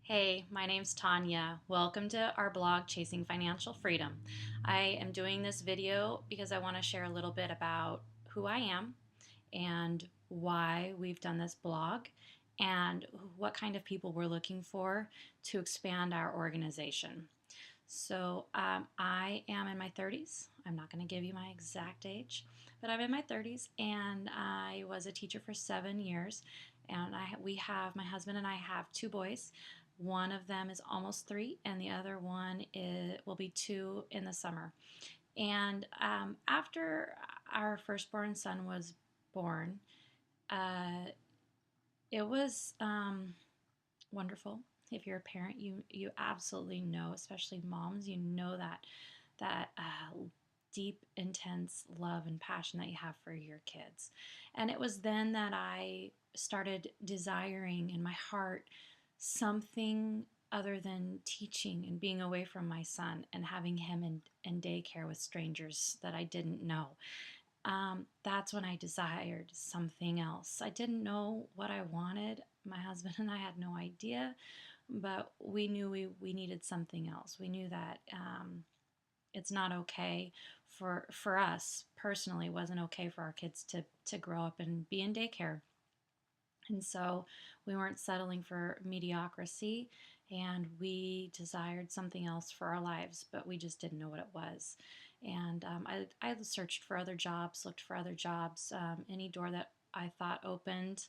Hey, my name's Tanya. Welcome to our blog, Chasing Financial Freedom. I am doing this video because I want to share a little bit about who I am and why we've done this blog and what kind of people we're looking for to expand our organization. I am in my 30s. I'm not going to give you my exact age, but I'm in my 30s and I was a teacher for 7 years. And my husband and I have two boys. One of them is almost 3, and the other one will be 2 in the summer. And after our firstborn son was born, uh, it was wonderful. If you're a parent, you absolutely know, especially moms, you know that deep, intense love and passion that you have for your kids. And it was then that I started desiring in my heart something other than teaching and being away from my son and having him in daycare with strangers that I didn't know. That's when I desired something else. I didn't know what I wanted. My husband and I had no idea, but we knew we needed something else. We knew that it's not okay for us personally. It wasn't okay for our kids to grow up and be in daycare. And so we weren't settling for mediocrity, and we desired something else for our lives, but we just didn't know what it was. And I searched for other jobs, looked for other jobs. Any door that I thought opened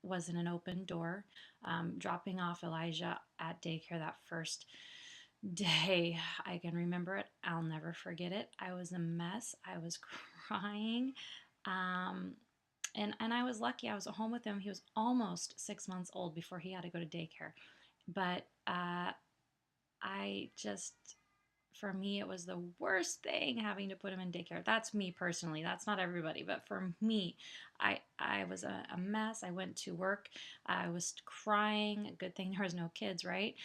wasn't an open door. Dropping off Elijah at daycare that first day, I can remember it. I'll never forget it. I was a mess. I was crying. Um, and I was lucky. I was at home with him. He was almost 6 months old before he had to go to daycare. But I just, for me, it was the worst thing having to put him in daycare. That's me personally. That's not everybody. But for me, I was a mess. I went to work. I was crying. Good thing there was no kids, right?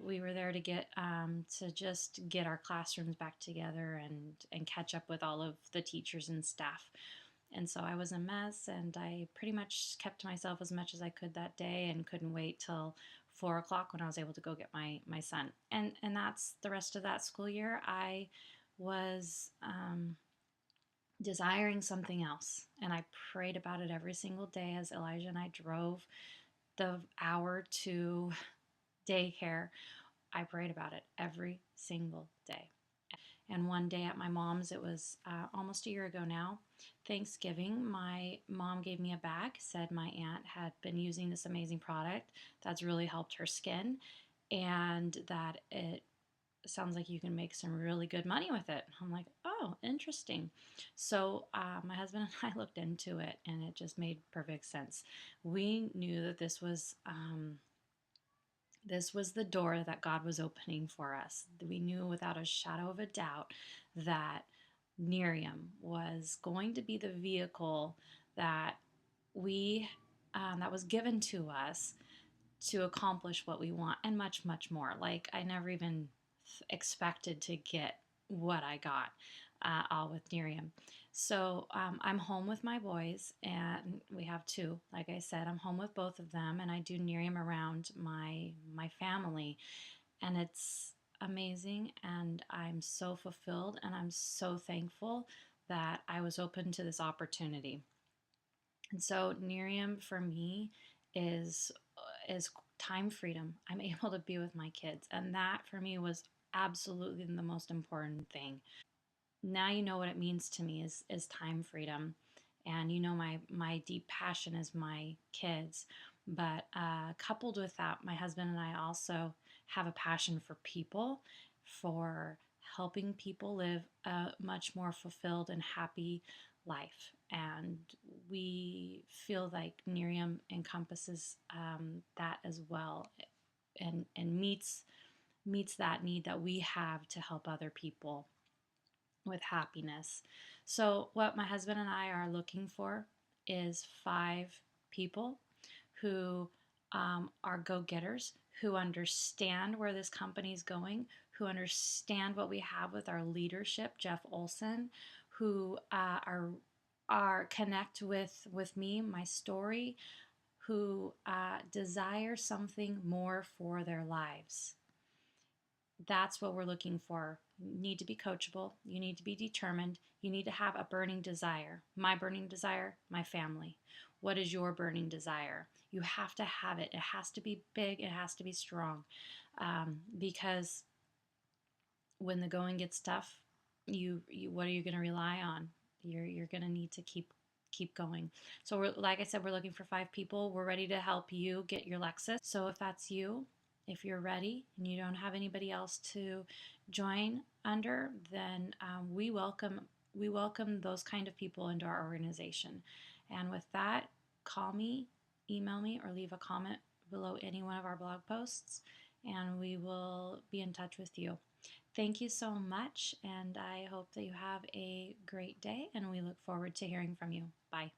We were there to just get our classrooms back together and catch up with all of the teachers and staff. And so I was a mess, and I pretty much kept to myself as much as I could that day and couldn't wait till 4 o'clock when I was able to go get my son. And that's the rest of that school year. I was desiring something else, and I prayed about it every single day as Elijah and I drove the hour to daycare. I prayed about it every single day. And one day at my mom's, it was almost a year ago now, Thanksgiving, my mom gave me a bag, said my aunt had been using this amazing product that's really helped her skin, and that it sounds like you can make some really good money with it. I'm like, oh, interesting. So my husband and I looked into it, and it just made perfect sense. We knew that this was the door that God was opening for us. We knew without a shadow of a doubt that Nerium was going to be the vehicle that we that was given to us to accomplish what we want and much, much more. Like I never even expected to get what I got all with Nerium. So I'm home with my boys, and we have two. Like I said, I'm home with both of them, and I do Nerium around my family, and it's amazing. And I'm so fulfilled, and I'm so thankful that I was open to this opportunity. And so Nerium for me is time freedom. I'm able to be with my kids, and that for me was absolutely the most important thing. Now you know what it means to me is time freedom, and you know my deep passion is my kids. But coupled with that, my husband and I also have a passion for people, for helping people live a much more fulfilled and happy life. And we feel like Nerium encompasses that as well, and meets that need that we have to help other people with happiness. So, what my husband and I are looking for is 5 people who are go getters, who understand where this company is going, who understand what we have with our leadership, Jeff Olson, who are connect with me, my story, who desire something more for their lives. That's what we're looking for. You need to be coachable. You need to be determined. You need to have a burning desire. My burning desire, my family. What is your burning desire? You have to have it. It has to be big. It has to be strong. Because when the going gets tough, you what are you going to rely on? You're going to need to keep going. So like I said, we're looking for 5 people. We're ready to help you get your Lexus. So if that's you, if you're ready and you don't have anybody else to join under, then we welcome those kind of people into our organization. And with that, call me, email me, or leave a comment below any one of our blog posts, and we will be in touch with you. Thank you so much, and I hope that you have a great day, and we look forward to hearing from you. Bye.